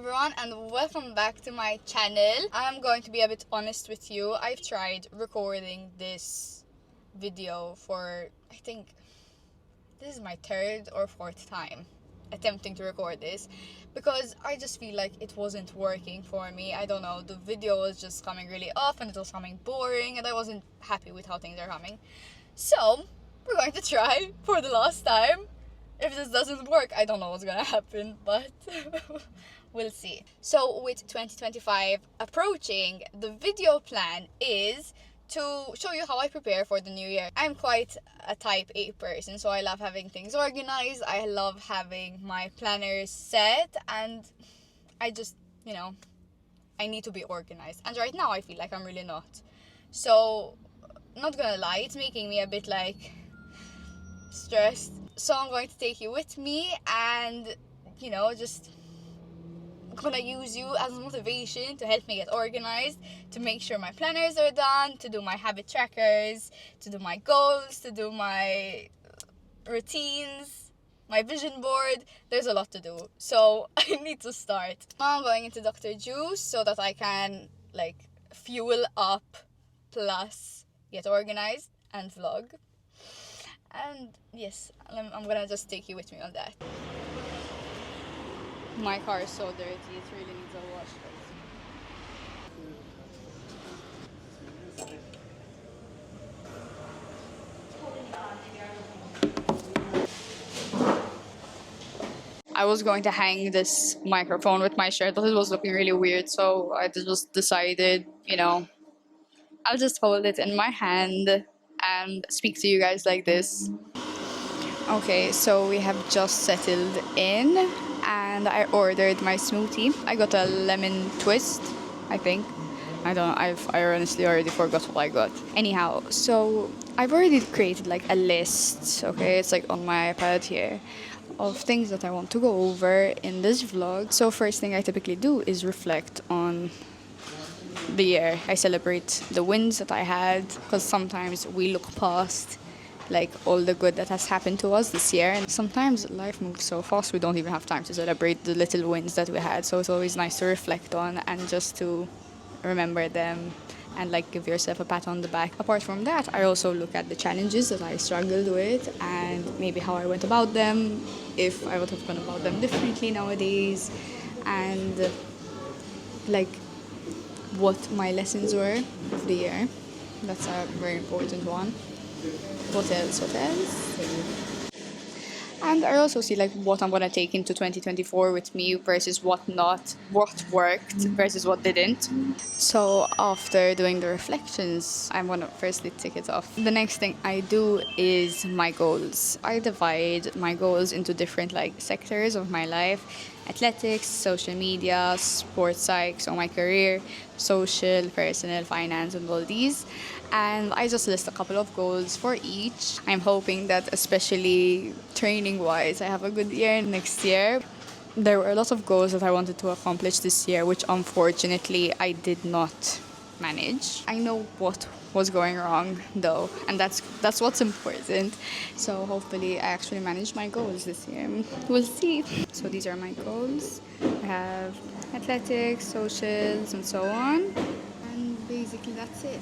everyone, and welcome back to my channel. I'm going to be a bit honest with you. I've tried recording this video for, I think, this is my third or fourth time attempting to record this because I just feel like it wasn't working for me. I don't know, the video was just coming really off and it was coming boring and I wasn't happy with how things are coming. So, we're going to try for the last time. If this doesn't work, I don't know what's gonna happen, but we'll see. So with 2025 approaching, the video plan is to show you how I prepare for the new year. I'm quite a type A person, so I love having things organized. I love having my planners set, and I just, I need to be organized. And right now I feel like I'm really not. So, not gonna lie, it's making me a bit stressed. So I'm going to take you with me and, just gonna use you as motivation to help me get organized, to make sure my planners are done, to do my habit trackers, to do my goals, to do my routines, my vision board. There's a lot to do. So I need to start. Now I'm going into Dr. Juice so that I can fuel up plus get organized and vlog. And yes, I'm gonna just take you with me on that. My car is so dirty, it really needs a wash. I was going to hang this microphone with my shirt, but it was looking really weird, so I just decided, I'll just hold it in my hand and speak to you guys like this. Okay, so we have just settled in and I ordered my smoothie. I got a lemon twist, I think. I don't know, I honestly already forgot what I got. Anyhow, so I've already created a list, okay? It's on my iPad here of things that I want to go over in this vlog. So first thing I typically do is reflect on the year. I celebrate the wins that I had because sometimes we look past all the good that has happened to us this year, and sometimes life moves so fast we don't even have time to celebrate the little wins that we had. So it's always nice to reflect on and just to remember them and give yourself a pat on the back. Apart from that, I also look at the challenges that I struggled with and maybe how I went about them, if I would have gone about them differently nowadays, and what my lessons were of the year. That's a very important one. What else? And I also see what I'm gonna take into 2024 with me versus what not, what worked versus what didn't. So after doing the reflections, I'm gonna firstly tick it off. The next thing I do is my goals. I divide my goals into different sectors of my life: athletics, social media, sports psych, so my career, social, personal, finance, and all these. And I just list a couple of goals for each. I'm hoping that especially training-wise, I have a good year next year. There were a lot of goals that I wanted to accomplish this year, which unfortunately I did not manage. I know what was going wrong though, and that's what's important. So hopefully I actually managed my goals this year. We'll see. So these are my goals. I have athletics, socials, and so on. And basically that's it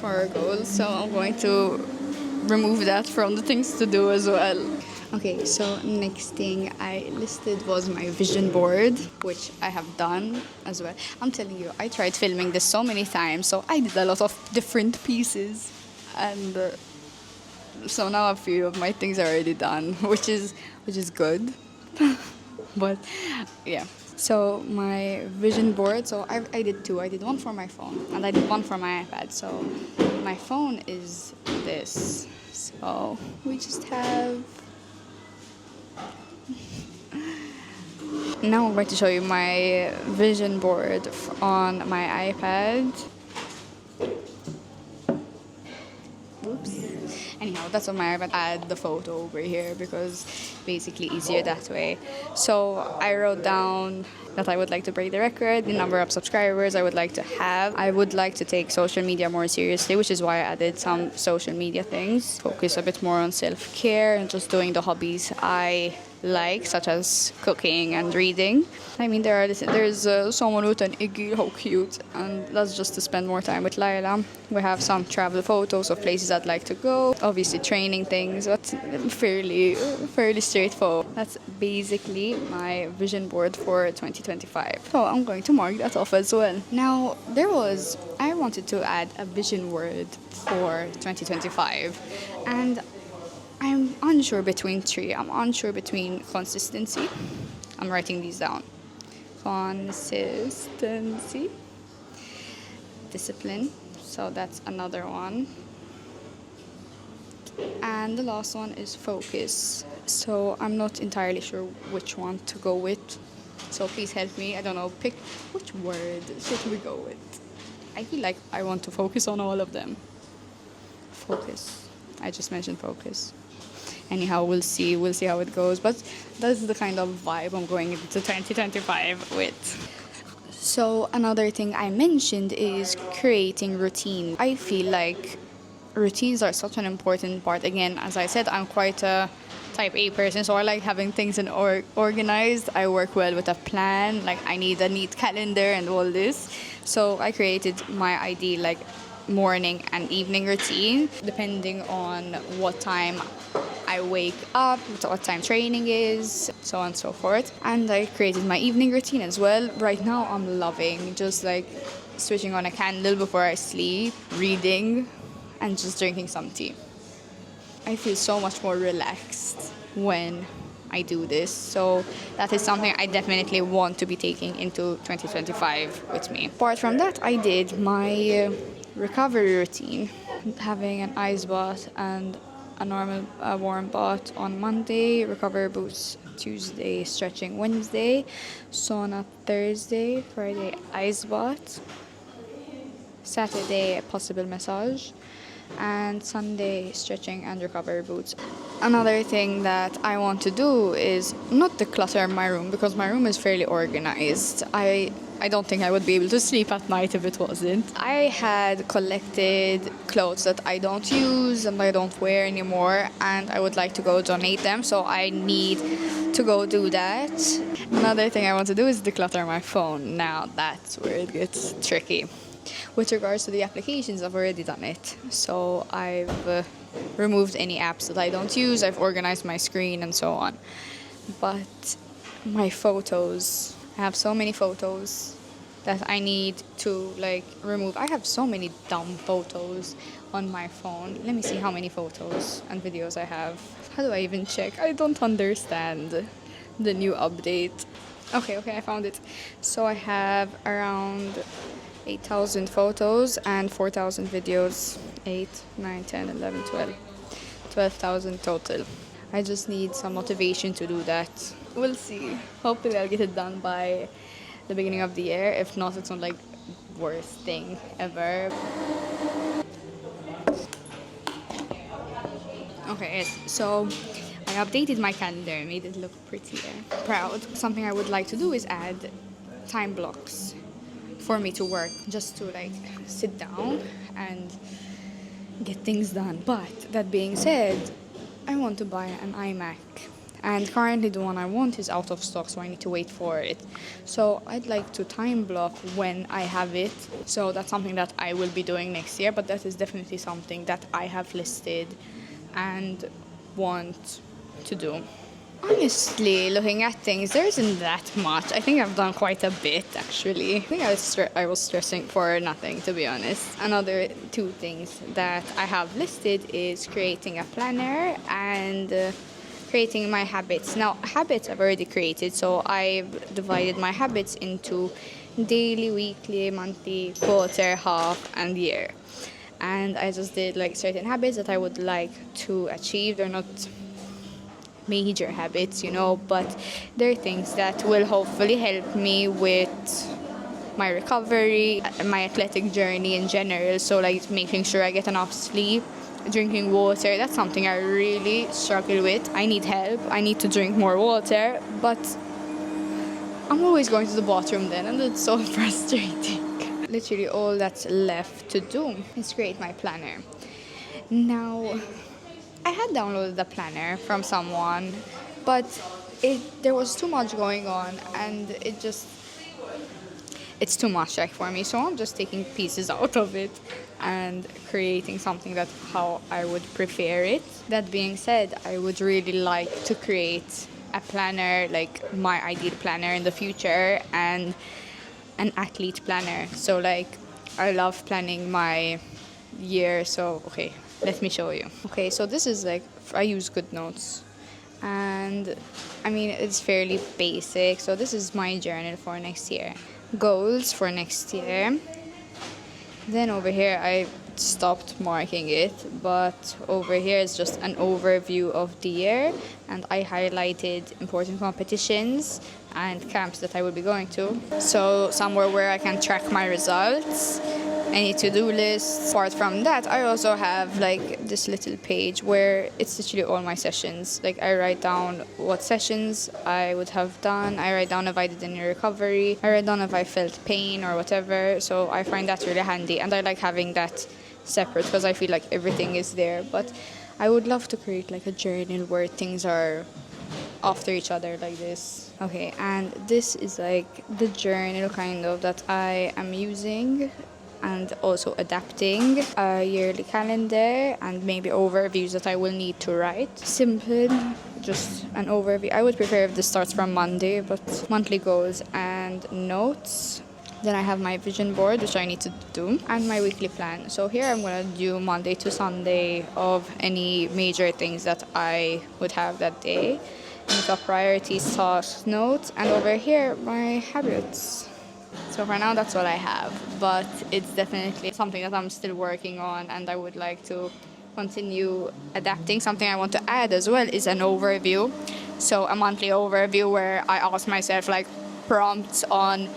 for our goals. So I'm going to remove that from the things to do as well. Okay, so next thing I listed was my vision board, which I have done as well. I'm telling you, I tried filming this so many times, so I did a lot of different pieces, and so now a few of my things are already done, which is good. But yeah, so my vision board, so I did two. I did one for my phone and I did one for my iPad. So my phone is this, so we just have. Now I'm going to show you my vision board on my iPad. Oops. Anyhow, that's on my iPad. Add the photo over here because basically easier that way. So I wrote down that I would like to break the record, the number of subscribers I would like to have. I would like to take social media more seriously, which is why I added some social media things. Focus a bit more on self-care and just doing the hobbies I like, such as cooking and reading. I mean, there's someone with an Iggy, how cute, and that's just to spend more time with Laila. We have some travel photos of places I'd like to go, obviously training things, but fairly straightforward. That's basically my vision board for 2025. So I'm going to mark that off as well. Now, I wanted to add a vision word for 2025, and I'm unsure between three. I'm unsure between consistency. I'm writing these down. Consistency. Discipline. So that's another one. And the last one is focus. So I'm not entirely sure which one to go with. So please help me. I don't know. Pick which word should we go with? I feel like I want to focus on all of them. Focus. I just mentioned focus. Anyhow, we'll see how it goes, but that's the kind of vibe I'm going into 2025 with. So another thing I mentioned is creating routine. I feel like routines are such an important part. Again, as I said, I'm quite a type A person, so I like having things in organized. I work well with a plan, like I need a neat calendar and all this. So I created my ideal like morning and evening routine, depending on what time I wake up, what time training is, so on and so forth. And I created my evening routine as well. Right now I'm loving just like switching on a candle before I sleep, reading, and just drinking some tea. I feel so much more relaxed when I do this. So that is something I definitely want to be taking into 2025 with me. Apart from that, I did my recovery routine, having an ice bath and a normal warm bath on Monday, recovery boots Tuesday, stretching Wednesday, sauna Thursday, Friday ice bath, Saturday possible massage, and Sunday stretching and recovery boots. Another thing that I want to do is not declutter my room, because my room is fairly organized. I don't think I would be able to sleep at night if it wasn't. I had collected clothes that I don't use and I don't wear anymore, and I would like to go donate them, so I need to go do that. Another thing I want to do is declutter my phone. Now that's where it gets tricky. With regards to the applications, I've already done it. So I've removed any apps that I don't use, I've organized my screen and so on. But my photos, I have so many photos that I need to remove. I have so many dumb photos on my phone. Let me see how many photos and videos I have. How do I even check? I don't understand the new update. Okay, I found it. So I have around 8,000 photos and 4,000 videos. 8, 9, 10, 11, 12. 12,000 total. I just need some motivation to do that. We'll see. Hopefully I'll get it done by the beginning of the year. If not, it's not worst thing ever. Okay, so I updated my calendar, made it look prettier. Proud. Something I would like to do is add time blocks for me to work, just to sit down and get things done. But that being said, I want to buy an iMac, and currently the one I want is out of stock, so I need to wait for it. So I'd like to time block when I have it. So that's something that I will be doing next year, but that is definitely something that I have listed and want to do. Honestly, looking at things, there isn't that much. I think I've done quite a bit, actually. I think I was stressing for nothing, to be honest. Another 2 things that I have listed is creating a planner and creating my habits. Now, habits I've already created, so I've divided my habits into daily, weekly, monthly, quarter, half, and year. And I just did certain habits that I would like to achieve. They're not major habits, but they're things that will hopefully help me with my recovery, my athletic journey in general. So making sure I get enough sleep, drinking water, that's something I really struggle with. I need help, I need to drink more water, but I'm always going to the bathroom then, and it's so frustrating. Literally all that's left to do is create my planner. Now, I had downloaded the planner from someone, but there was too much going on, and it's too much like for me. So I'm just taking pieces out of it and creating something that how I would prefer it. That being said, I would really like to create a planner, like my ideal planner in the future, and an athlete planner. So like I love planning my year. So okay, let me show you. Okay, so this is like I use GoodNotes, and I mean it's fairly basic. So this is my journal for next year, goals for next year. Then over here I stopped marking it, but over here is just an overview of the year, and I highlighted important competitions and camps that I will be going to. So somewhere where I can track my results, any to-do lists. Apart from that, I also have like this little page where it's literally all my sessions. Like I write down what sessions I would have done. I write down if I did any recovery. I write down if I felt pain or whatever. So I find that really handy, and I like having that separate because I feel like everything is there. But I would love to create like a journal where things are after each other like this. Okay, and this is like the journal kind of that I am using, and also adapting a yearly calendar and maybe overviews that I will need to write. Simple, just an overview. I would prefer if this starts from Monday, but monthly goals and notes. Then I have my vision board, which I need to do, and my weekly plan. So here I'm gonna do Monday to Sunday of any major things that I would have that day. And top priorities, tasks, notes, and over here my habits. So for now that's what I have, but it's definitely something that I'm still working on, and I would like to continue adapting. Something I want to add as well is an overview. So a monthly overview where I ask myself like prompts on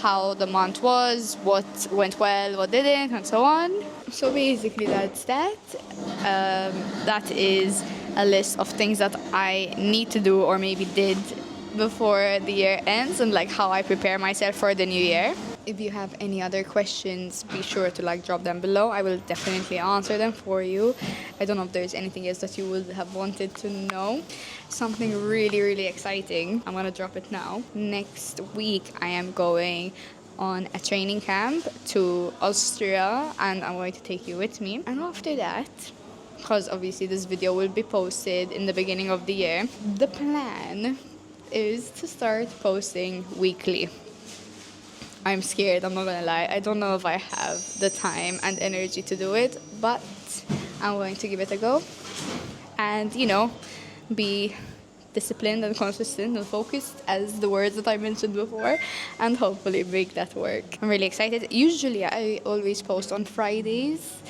how the month was, what went well, what didn't, and so on. So basically that's that. That is a list of things that I need to do or maybe did before the year ends, and like how I prepare myself for the new year. If you have any other questions, be sure to like drop them below. I will definitely answer them for you. I don't know if there's anything else that you would have wanted to know. Something really exciting. I'm gonna drop it now. Next week I am going on a training camp to Austria, and I'm going to take you with me. And after that, because obviously this video will be posted in the beginning of the year, the plan is to start posting weekly. I'm scared, I'm not gonna lie. I don't know if I have the time and energy to do it, but I'm going to give it a go. And, you know, be disciplined and consistent and focused as the words that I mentioned before, and hopefully make that work. I'm really excited. Usually I always post on Fridays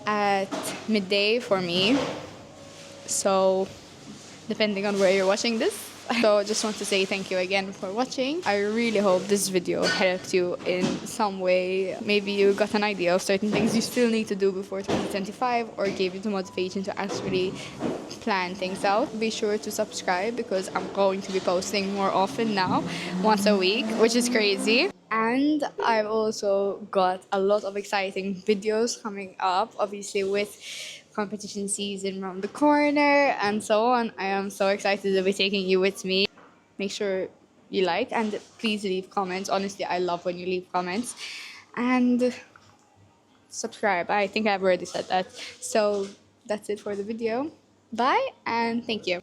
at midday for me. So depending on where you're watching this. So just want to say thank you again for watching. I really hope this video helped you in some way. Maybe you got an idea of certain things you still need to do before 2025, or gave you the motivation to actually plan things out. Be sure to subscribe because I'm going to be posting more often now, once a week, which is crazy. And I've also got a lot of exciting videos coming up, obviously with competition season around the corner and so on. I am so excited to be taking you with me. Make sure you like, and please leave comments. Honestly, I love when you leave comments. And subscribe. I think I've already said that. So that's it for the video. Bye, and thank you.